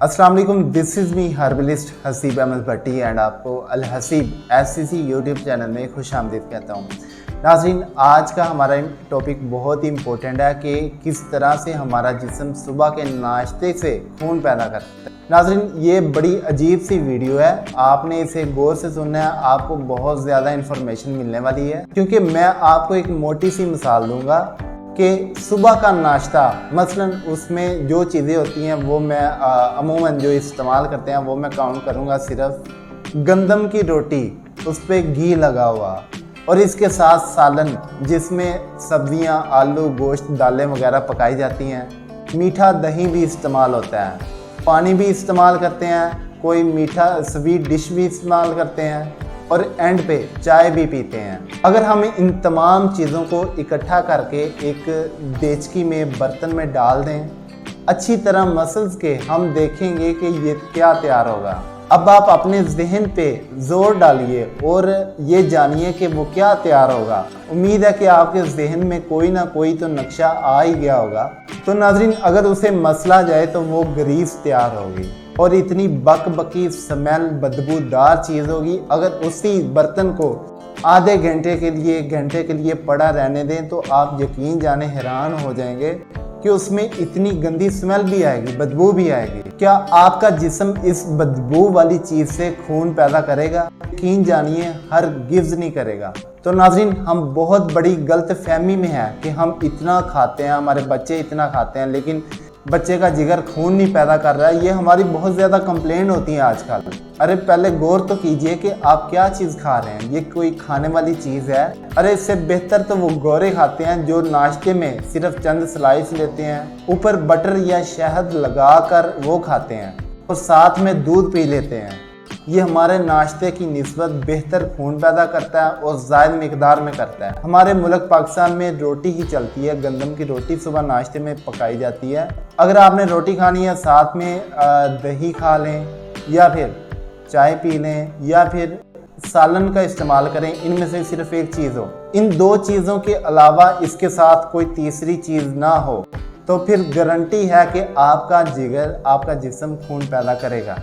अस्सलाम वालेकुम, this is me herbalist Haseeb Ahmed Bhatti and आपको Al Haseeb SCC YouTube channel में खुश आमदीद कहता हूँ। नाज़रीन, आज का हमारा टॉपिक बहुत ही इम्पोर्टेंट है कि किस तरह से हमारा जिस्म सुबह के नाश्ते से खून पैदा करता है। नाज़रीन, ये बड़ी अजीब सी वीडियो है, आपने इसे गौर से सुनना है, आपको बहुत ज़्यादा इन्फॉर्मेशन मिलने वाली है क्योंकि मैं आपको एक मोटी सी मिसाल दूंगा कि सुबह का नाश्ता मसलन उसमें जो चीज़ें होती हैं वो मैं अमूमन जो इस्तेमाल करते हैं वो मैं काउंट करूँगा। सिर्फ गंदम की रोटी, उस पर घी लगा हुआ और इसके साथ सालन जिसमें सब्जियां, आलू, गोश्त, दालें वगैरह पकाई जाती हैं। मीठा दही भी इस्तेमाल होता है, पानी भी इस्तेमाल करते हैं, कोई मीठा स्वीट डिश भी इस्तेमाल करते हैं और एंड पे चाय भी पीते हैं। अगर हम इन तमाम चीज़ों को इकट्ठा करके एक देचकी में बर्तन में डाल दें अच्छी तरह मसल्स के, हम देखेंगे कि ये क्या तैयार होगा। अब आप अपने जहन पे जोर डालिए और ये जानिए कि वो क्या तैयार होगा। उम्मीद है कि आपके जहन में कोई ना कोई तो नक्शा आ ही गया होगा। तो नाज़रीन, अगर उसे मसला जाए तो वो ग्रीस तैयार होगी और इतनी बकबकी स्मेल बदबूदार चीज़ होगी। अगर उसी बर्तन को आधे घंटे के लिए पड़ा रहने दें तो आप यकीन जाने हैरान हो जाएंगे कि उसमें इतनी गंदी स्मेल भी आएगी, बदबू भी आएगी। क्या आपका जिस्म इस बदबू वाली चीज़ से खून पैदा करेगा? यकीन जानिए हरगिज़ नहीं करेगा। तो नाज़रीन, हम बहुत बड़ी गलत फहमी में हैं कि हम इतना खाते हैं, हमारे बच्चे इतना खाते हैं, लेकिन बच्चे का जिगर खून नहीं पैदा कर रहा है। ये हमारी बहुत ज़्यादा कंप्लेंट होती है आजकल। अरे पहले गौर तो कीजिए कि आप क्या चीज़ खा रहे हैं, ये कोई खाने वाली चीज़ है? अरे इससे बेहतर तो वो गोरे खाते हैं जो नाश्ते में सिर्फ चंद स्लाइस लेते हैं, ऊपर बटर या शहद लगाकर वो खाते हैं और साथ में दूध पी लेते हैं। ये हमारे नाश्ते की निस्बत बेहतर खून पैदा करता है और ज़ायद मिकदार में करता है। हमारे मुल्क पाकिस्तान में रोटी ही चलती है, गंदम की रोटी सुबह नाश्ते में पकाई जाती है। अगर आपने रोटी खानी है साथ में दही खा लें या फिर चाय पी लें या फिर सालन का इस्तेमाल करें, इनमें से सिर्फ एक चीज़ हो। इन दो चीज़ों के अलावा इसके साथ कोई तीसरी चीज़ ना हो तो फिर गारंटी है कि आपका जिगर, आपका जिस्म खून पैदा करेगा।